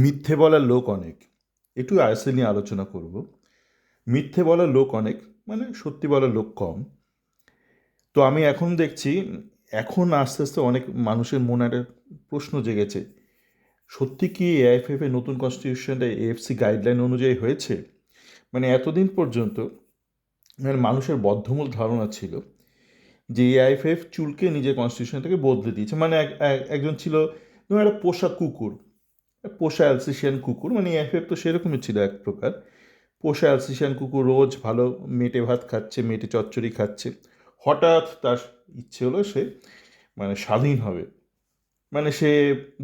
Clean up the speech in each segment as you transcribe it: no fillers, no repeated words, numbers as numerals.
মিথ্যে বলার লোক অনেক। একটু আইএসএল নিয়ে আলোচনা করব। মিথ্যে বলার লোক অনেক, মানে সত্যি বলার লোক কম। তো আমি এখন দেখছি, এখন আস্তে আস্তে অনেক মানুষের মনে একটা প্রশ্ন জেগেছে, সত্যি কি এআইএফএফ এর নতুন কনস্টিটিউশনটা এএফসি গাইডলাইন অনুযায়ী হয়েছে? মানে এতদিন পর্যন্ত মানে মানুষের বদ্ধমূল ধারণা ছিল যে এআইএফএফ চুলকে নিজের কনস্টিটিউশনটাকে বদলে দিয়েছে। মানে একজন ছিল, ধরুন একটা পোষা কুকুর, পোষা অ্যালসেশিয়ান কুকুর, মানে এআইএফএফ তো সেরকমই ছিল এক প্রকার। পোষা অ্যালসেশিয়ান কুকুর রোজ ভালো মেটে ভাত খাচ্ছে, মেটে চচ্চড়ি খাচ্ছে। হঠাৎ তার ইচ্ছে হলো সে মানে স্বাধীন হবে, মানে সে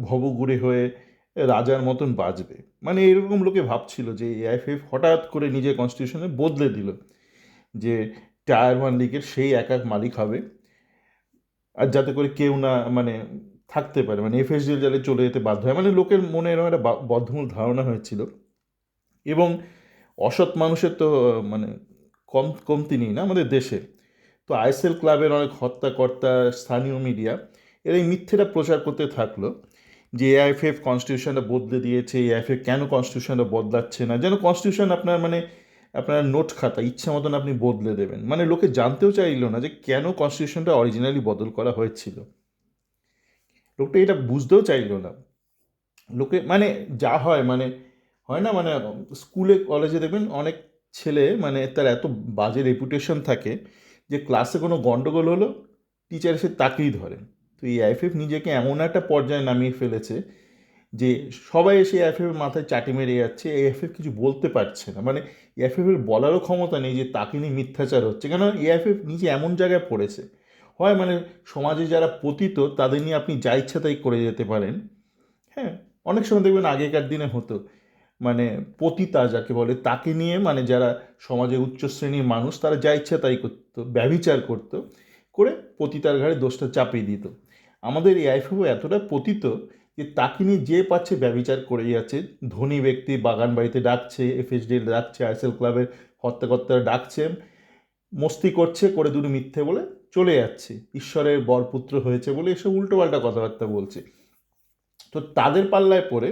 ভবঘুরে হয়ে রাজার মতন বাঁচবে। মানে এরকম লোকে ভাবছিল যে এআইএফএফ হঠাৎ করে নিজের কনস্টিটিউশনে বদলে দিল যে টায়ার ওয়ান লিগের সেই এক এক মালিক হবে, আর যাতে করে কেউ না মানে থাকতে পারে, মানে এফএসডিএল জালে চলে যেতে বাধ্য হয়। মানে লোকের মনে এরকম একটা বদ্ধমূল ধারণা হয়েছিল। এবং অসৎ মানুষের তো মানে কমতি নেই না আমাদের দেশে। তো আইএসএল ক্লাবের অনেক হত্যাকর্তা, স্থানীয় মিডিয়া এরা এই মিথ্যেটা প্রচার করতে থাকলো যে এআইএফএফ কনস্টিটিউশনটা বদলে দিয়েছে, এআইএফএফ কেন কনস্টিটিউশনটা বদলাচ্ছে না, যেন কনস্টিটিউশন আপনার মানে আপনার নোট খাতা ইচ্ছা মতন আপনি বদলে দেবেন। মানে লোকে জানতেও চাইল না যে কেন কনস্টিটিউশনটা অরিজিনালি বদল করা হয়েছিল। লোকটা এটা বুঝতেও চাইল না। লোকে মানে যা হয় মানে হয় না, মানে স্কুলে কলেজে দেখবেন অনেক ছেলে মানে তার এত বাজে রেপুটেশন থাকে যে ক্লাসে কোনো গন্ডগোল হলো টিচার এসে তাকেই ধরে। তো এই আইএফএফ নিজেকে এমন একটা পর্যায়ে নামিয়ে ফেলেছে যে সবাই এসে এএফএফ এর মাথায় চাটি মেরে যাচ্ছে, এএফএফ কিছু বলতে পারছে না। মানে এএফএফ এর বলারও ক্ষমতা নেই যে তাকে নিয়ে মিথ্যাচার হচ্ছে, কেন এএফএফ নিজে এমন জায়গায় পড়েছে। হয় মানে সমাজে যারা পতিত তাদের নিয়ে আপনি যা ইচ্ছা তাই করে যেতে পারেন। হ্যাঁ, অনেক সময় দেখবেন আগেকার দিনে হতো মানে পতিতা যাকে বলে তাকে নিয়ে, মানে যারা সমাজে উচ্চ শ্রেণীর মানুষ তারা যা ইচ্ছা তাই করতো, ব্যভিচার করতো, করে পতিতার ঘাড়ে দোষটা চাপিয়ে দিত। আমাদের এই আইফেও এতটা পতিত যে তাকে নিয়ে যে পাচ্ছে ব্যভিচার করে যাচ্ছে। ধনী ব্যক্তি বাগান বাড়িতে ডাকছে, এফএসডিএল ডাকছে, আইএসএল ক্লাবের হত্যাকর্তারা ডাকছে, মস্তি করছে, করে দুটো মিথ্যে বলে চলে যাচ্ছে, ঈশ্বরের বরপুত্র হয়েছে বলে এসব উল্টোপাল্টা কথাবার্তা বলছে। তো তাদের পাল্লায় পড়ে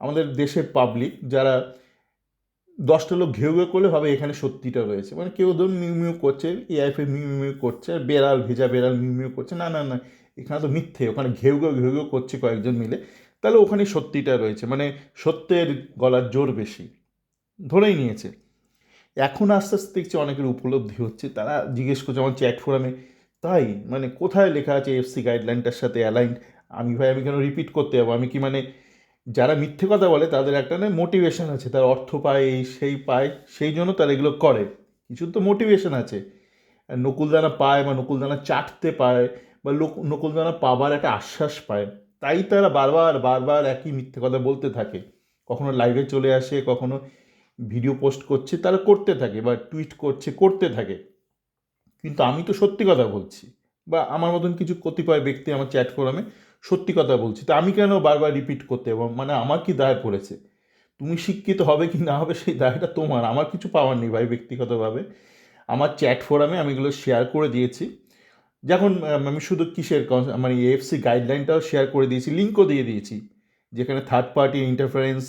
আমাদের দেশের পাবলিক যারা 10টা লোক ঘেউ ঘেউ করলে ভাবে এখানে সত্যিটা রয়েছে। মানে কেউ ধরুন মিউ মিউ করছে, এআইএফএ মিউ মিউ করছে, বেড়াল ভেজা বেড়াল মিউ মিউ করছে, না না না এখানে তো মিথ্যে, ওখানে ঘেউ ঘেউ করছে কয়েকজন মিলে, তাহলে ওখানে সত্যিটা রয়েছে, মানে সত্যের গলার জোর বেশি ধরেই নিয়েছে। এখন আস্তে আস্তে দেখছি অনেকের উপলব্ধি হচ্ছে, তারা জিজ্ঞেস করছে আমার চ্যাট ফোরামে, তাই মানে কোথায় লেখা আছে এফসি গাইডলাইনটার সাথে অ্যালাইন্ড? আমি ভাই আমি কেন রিপিট করতে যাবো? আমি কি মানে যারা মিথ্যে কথা বলে তাদের একটা না মোটিভেশন আছে, তার অর্থ পায় এই সেই পায়, সেই জন্য তারা এগুলো করে। কিছু তো মোটিভেশন আছে। আর নকুলদানা পায় বা নকুলদানা চাটতে পায় বা নকুলদানা পাবার একটা আশ্বাস পায়, তাই তারা বারবার বারবার একই মিথ্যে কথা বলতে থাকে। কখনো লাইভে চলে আসে, কখনো ভিডিও পোস্ট করছে, তারা করতে থাকে বা টুইট করছে, করতে থাকে। কিন্তু আমি তো সত্যি কথা বলছি, বা আমার মতন কিছু কতিপয় ব্যক্তি আমার চ্যাট ফোরামে সত্যি কথা বলছি, তা আমি কেন বারবার রিপিট করতে এবং মানে আমার কি দায় পড়েছে? তুমি শিক্ষিত হবে কি না হবে সেই দায়টা তোমার, আমার কিছু পাওয়ার নেই ভাই ব্যক্তিগতভাবে। আমার চ্যাট ফোরামে আমি এগুলো শেয়ার করে দিয়েছি। যখন আমি শুধু কিসের মানে এএফসি গাইডলাইনটাও শেয়ার করে দিয়েছি, লিঙ্কও দিয়ে দিয়েছি, যেখানে থার্ড পার্টি ইন্টারফারেন্স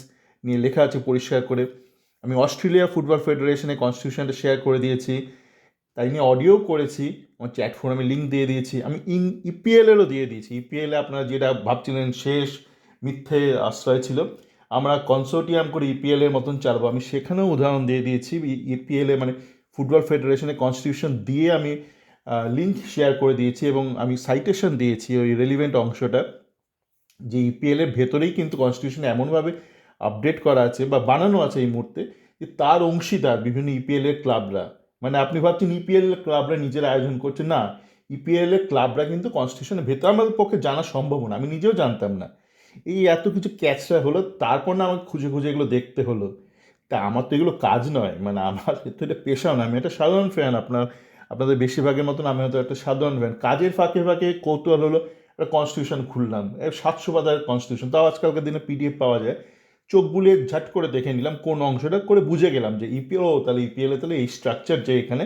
নিয়ে লেখা আছে পরিষ্কার করে। আমি অস্ট্রেলিয়া ফুটবল ফেডারেশনের কনস্টিটিউশনটা শেয়ার করে দিয়েছি, তাই নিয়ে অডিও করেছি, আমার চ্যাট ফোরামে লিঙ্ক দিয়ে দিয়েছি, আমি ইপিএলেরও দিয়ে দিয়েছি। ইপিএলে আপনারা যেটা ভাবছিলেন শেষ মিথ্যে আশ্রয় ছিল, আমরা কনসোর্টিয়াম করে ইপিএলের মতন চালাবো, আমি সেখানেও উদাহরণ দিয়ে দিয়েছি। ইপিএলে মানে ফুটবল ফেডারেশনের কনস্টিটিউশন দিয়ে আমি লিঙ্ক শেয়ার করে দিয়েছি এবং আমি সাইটেশন দিয়েছি ওই রেলিভেন্ট অংশটা, যে ইপিএলের ভেতরেই কিন্তু কনস্টিটিউশন এমনভাবে আপডেট করা আছে বা বানানো আছে এই মুহূর্তে যে তার অংশীদার বিভিন্ন ইপিএলের ক্লাবরা। মানে আপনি ভাবছেন ইপিএল ক্লাবরা নিজের আয়োজন করছে, না, ইপিএলের ক্লাবরা কিন্তু কনস্টিটিউশনের ভেতরে, আমাদের পক্ষে জানা সম্ভব না, আমি নিজেও জানতাম না। এই এত কিছু ক্যাচরা হলো, তারপর না আমাকে খুঁজে খুঁজে এগুলো দেখতে হলো। তা আমার তো এগুলো কাজ নয়, মানে আমার তো এটা পেশাও না, আমি একটা সাধারণ ফ্যান, আপনাদের বেশিরভাগের মতন আমি হয়তো একটা সাধারণ ফ্যান। কাজের ফাঁকে ফাঁকে কৌতূহল হলো, একটা কনস্টিটিউশন খুললাম, 700 পাতার কনস্টিটিউশন, তাও আজকালকার দিনে পিডিএফ পাওয়া যায়, চোখ বুলিয়ে ঝাট করে দেখে নিলাম কোন অংশটা, করে বুঝে গেলাম যে ইপিএল, ও তাহলে ইপিএলে তাহলে এই স্ট্রাকচার, যে এখানে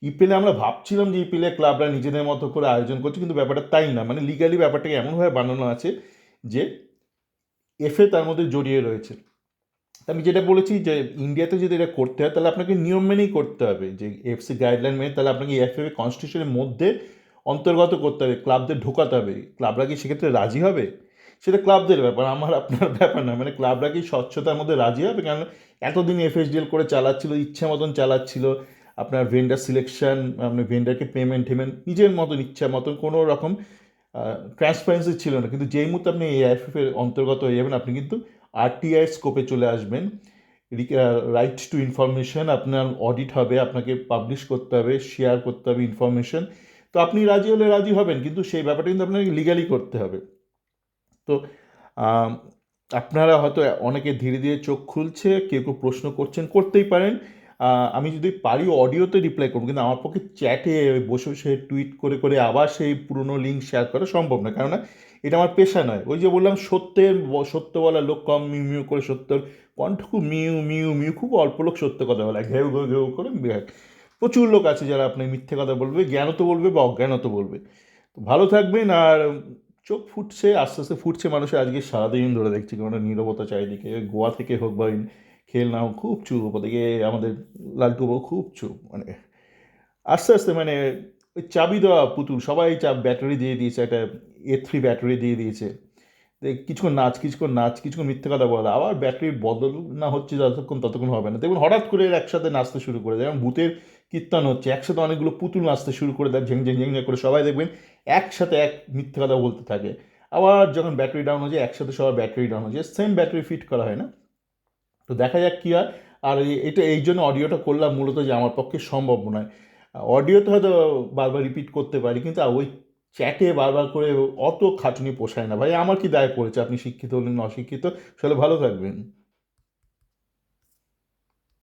ইপিএলে আমরা ভাবছিলাম যে ইপিএলে ক্লাবরা নিজেদের মতো করে আয়োজন করছে, কিন্তু ব্যাপারটা তাই না। মানে লিগালি ব্যাপারটাকে এমনভাবে বানানো আছে যে এফএ তার মধ্যে জড়িয়ে রয়েছে। আমি যেটা বলেছি যে ইন্ডিয়াতে যদি এটা করতে হয় তাহলে আপনাকে নিয়ম মেনেই করতে হবে, যে এফসি গাইডলাইন মেনে তাহলে আপনাকে এফএ কনস্টিটিউশনের মধ্যে অন্তর্গত করতে হবে, ক্লাবদের ঢোকাতে হবে। ক্লাবরা কি সেক্ষেত্রে রাজি হবে? সেটা ক্লাবদের ব্যাপার, আমার আপনার ব্যাপার না। মানে ক্লাবরা কি স্বচ্ছতার মধ্যে রাজি হবে? কারণ এতদিন এফএসডিএল করে চালাচ্ছিল, ইচ্ছা মতন চালাচ্ছিল, আপনার ভেন্ডার সিলেকশন, আপনার ভেন্ডারকে পেমেন্ট টেমেন্ট নিজের মতন ইচ্ছা মতন, কোনো রকম ট্রান্সপারেন্সি ছিল না। কিন্তু যেই মুহূর্তে আপনি এআইএফএফ এর অন্তর্গত হয়ে যাবেন, আপনি কিন্তু আরটিআই স্কোপে চলে আসবেন। রাইট টু ইনফরমেশন, আপনার অডিট হবে, আপনাকে পাবলিশ করতে হবে, শেয়ার করতে হবে ইনফরমেশন। তো আপনি রাজি হলে রাজি হবেন, কিন্তু সেই ব্যাপারটা কিন্তু আপনাকে লিগালি করতে হবে। তো আম, আপনারা হয়তো অনেকে ধীরে ধীরে চোখ খুলছে, কেউ কেউ প্রশ্ন করছেন, করতেই পারেন। আমি যদি পারি অডিওতে রিপ্লাই করবো, কিন্তু আমার পক্ষে চ্যাটে বসে বসে টুইট করে করে আবার সেই পুরনো লিঙ্ক শেয়ার করা সম্ভব না, কেননা এটা আমার পেশা নয়। ওই যে বললাম, সত্য বলা লোক কম, মিউ মিউ করে সত্যর কণ্ঠ খুব মিউ মিউ মিউ, খুব অল্প লোক সত্য কথা বলে, ঘেউ ঘেউ ঘেউ করে প্রচুর লোক আছে যারা আপনার মিথ্যে কথা বলবে, জ্ঞানত বলবে বা অজ্ঞানত বলবে। তো ভালো থাকবেন। আর চোখ ফুটছে, আস্তে আস্তে ফুটছে মানুষের, আজকে সারাদিন ধরে দেখছি কোনো নীরবতা চারিদিকে, গোয়া থেকে হোক বা খেল না হোক, খুব চুপ। ওদিকে আমাদের লালটু বাবু খুব চুপ, মানে আস্তে আস্তে মানে ওই চাবি দেওয়া পুতুল, সবাই ব্যাটারি দিয়ে দিয়েছে, একটা A3 ব্যাটারি দিয়ে দিয়েছে। কিছুক্ষণ নাচ, কিছুক্ষণ নাচ, কিছুক্ষণ মিথ্যে কথা বলা, আবার ব্যাটারির বদল না হচ্ছে যতক্ষণ, ততক্ষণ হবে না। দেখুন হঠাৎ করে এরা একসাথে নাচতে শুরু করে দেয়, যেমন ভূতের কীর্তন হচ্ছে, একসাথে অনেকগুলো পুতুল নাচতে শুরু করে দেয়, ঝেং ঝেং ঝেং ঝেং করে, সবাই দেখবেন একসাথে এক মিথ্যে কথা বলতে থাকে। আবার যখন ব্যাটারি ডাউন হয়ে যায়, একসাথে সবার ব্যাটারি ডাউন হয়ে যায়, সেম ব্যাটারি ফিট করা হয় না। তো দেখা যাক কী হয়। আর এটা এই জন্য অডিওটা করলাম মূলত, যে আমার পক্ষে সম্ভব নয়। অডিওতে হয়তো বারবার রিপিট করতে পারি, কিন্তু ওই চ্যাটে বারবার করে অত খাটুনি পোষায় না ভাই। আমার কি দায় পড়েছে, আপনি শিক্ষিত হলেন না অশিক্ষিত, আসলে ভালো থাকবেন।